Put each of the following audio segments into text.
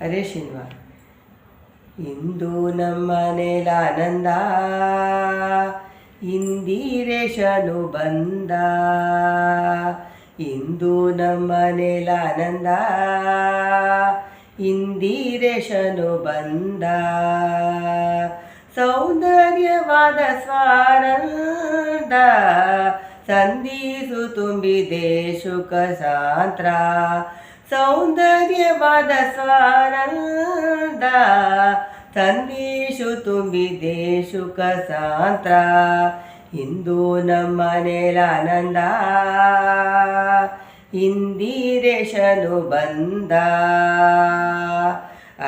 ಹರೇ ಶ್ರೀನಿವಾಸ. ಇಂದು ನಮ್ಮನೇಲ ಆನಂದ, ಇಂದಿರೇಶನು ಬಂದ. ಇಂದು ನಮ್ಮನೇಲ ಆನಂದ, ಇಂದಿರೇಶನು ಬಂದ. ಸೌಂದರ್ಯವಾದ ಸ್ವಾನಂದ ಸಂಧಿಸು ತುಂಬಿದೆ ಶುಕ ಸಾಂತ್ರ. ಸೌಂದರ್ಯವಾದ ಸ್ವಾನಂದ ಸಂಧಿಸು ತುಂಬಿದೆ ಶುಕ ಸಾಂತ್ರ. ಇಂದು ನಮ್ಮನೇಲ ಆನಂದ, ಇಂದಿರೇಶನು ಬಂದ.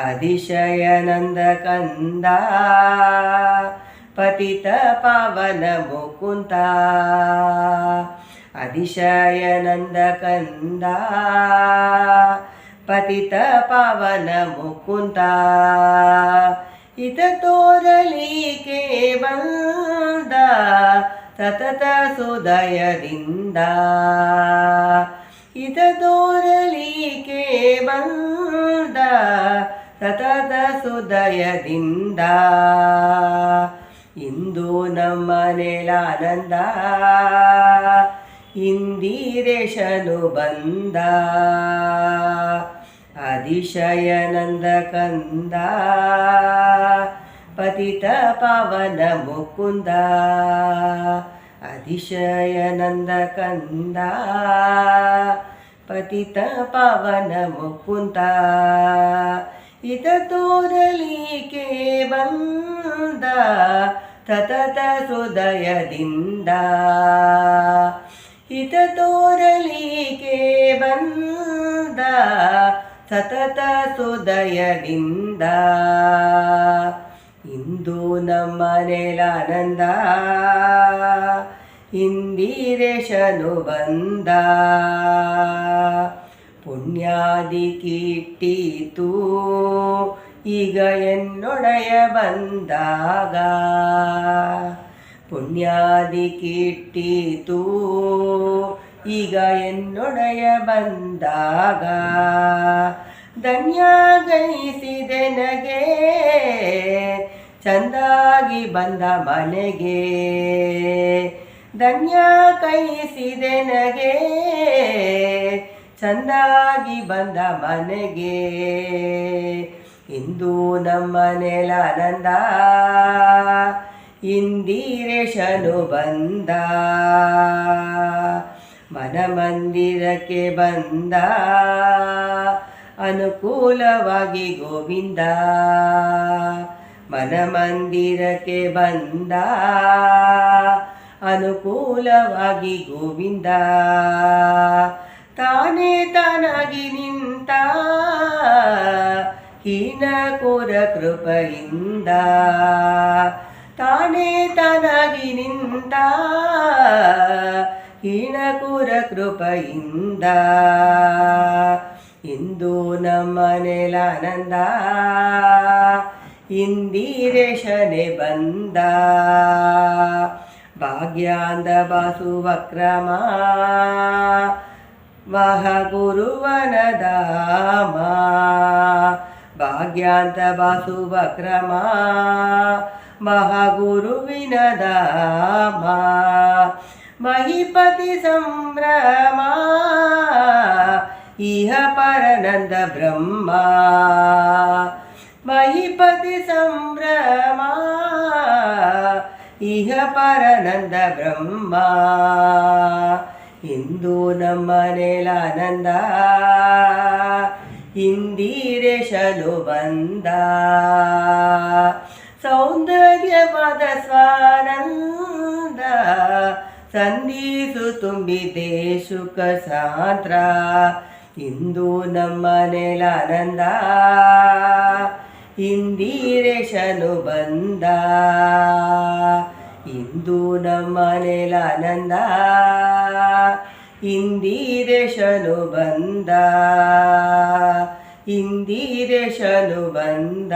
ಅತಿಶಯನಂದ ಕಂದ ಪತಿತ ಪಾವನ ಮುಕುಂದ. ಅತಿಶಯನಂದ ಕಂದ ಪತಿತ ಪಾವನ ಮುಕುಂದ. ಹಿತ ತೋರಲಿಕೆ ಬಂದ ಸತತ ಸುದಯದಿಂದ. ಹಿತ ತೋರಲಿಕೆ ಬಂದ ಸತತ ಸುದಯದಿಂದ. ಇಂದು ನಮ್ಮನೇಲ ಆನಂದ, ಇಂದಿರೇಶನು ಬಂದ. ಅತಿಶಯನಂದ ಕಂದ ಪತಿತ ಪಾವನ ಮುಕುಂದ. ಅತಿಶಯನಂದ ಕಂದ ಪತಿತ ಪಾವನ ಮುಕುಂದ. ಹಿತ ತೋರಲಿಕೆ ಬಂದ ಸತತ ಹೃದಯದಿಂದ. ಹಿತ ತೋರಲಿಕೆ ಬಂದ ಸತತ ಹೃದಯದಿಂದ. ಇಂದು ನಮ್ಮನೇಲ ಆನಂದ, ಇಂದಿರೇಶನು ಬಂದ. ಪುಣ್ಯಾದಿ ಕಿಟ್ಟಿತು ಈಗ ಎನ್ನೊಡೆಯ ಬಂದಾಗ. ಪುಣ್ಯಾದಿ ಕಿಟ್ಟಿತು ಈಗ ಎನ್ನೊಡೆಯ ಬಂದಾಗ. ಧನ್ಯ ಗೈಸಿದೆ ನಗೆ ಚಂದಾಗಿ ಬಂದ ಮನೆಗೆ. ಧನ್ಯ ಕೈಸಿದೆ ನಗೆ ಚಂದಾಗಿ ಬಂದ ಮನೆಗೆ. ಇಂದು ನಮ್ಮನೇಲ ಆನಂದ, ಇಂದಿರೇಶನು ಬಂದ. ಮನಮಂದಿರಕ್ಕೆ ಬಂದ ಅನುಕೂಲವಾಗಿ ಗೋವಿಂದ. ಮನಮಂದಿರಕ್ಕೆ ಬಂದ ಅನುಕೂಲವಾಗಿ ಗೋವಿಂದ. ತಾನೇ ತಾನಾಗಿ ನಿಂತ ಹೀನ ಕೋರ ಕೃಪೆಯಿಂದ. ತಾನೇ ತಾನಾಗಿ ನಿಂತ ಹೀನ ಕೋರ ಕೃಪೆಯಿಂದ. ಇಂದು ನಮ್ಮನೇಲ ಆನಂದ, ಇಂದಿರೇಶನೇ ಬಂದ. ಭಾಗ್ಯಾಂದ ಬಾಸುವಕ್ರಮ ವಹ ಗುರುವನ ಧಾಮ. ಭಾಗ್ಯಾಂತ ಬಾಸುವಕ್ರಮ ಮಹ ಗುರುವಿನ ಧಾಮ. ಮಹಿಪತಿ ಸಂಭ್ರಮ ಇಹ ಪರನಂದ ಬ್ರಹ್ಮ. ಮಹಿಪತಿ ಸಂಭ್ರಮ ಇಹ ಪರನಂದ ಬ್ರಹ್ಮ. ಇಂದು ನಮ್ಮನೇಲ ಆನಂದ, ಇಂದಿರೇಶನು ಬಂದ. ಸೌಂದರ್ಯವಾದ ಸ್ವಾನಂದ ಸಂಧಿಸು ತುಂಬಿದೆ ಶುಕ ಸಾಂತ್ರ. ಇಂದು ನಮ್ಮನೇಲ ಆನಂದ, ಇಂದಿರೇಶನು ಬಂದ. ಇಂದು ನಮ್ಮನೇಲ ಆನಂದ, ಇಂದಿರೇಶನು ಬಂದ. ಇಂದಿರೇಶನು ಬಂದ.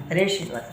ಹರೇ ಶ್ರೀನಿವಾಸ.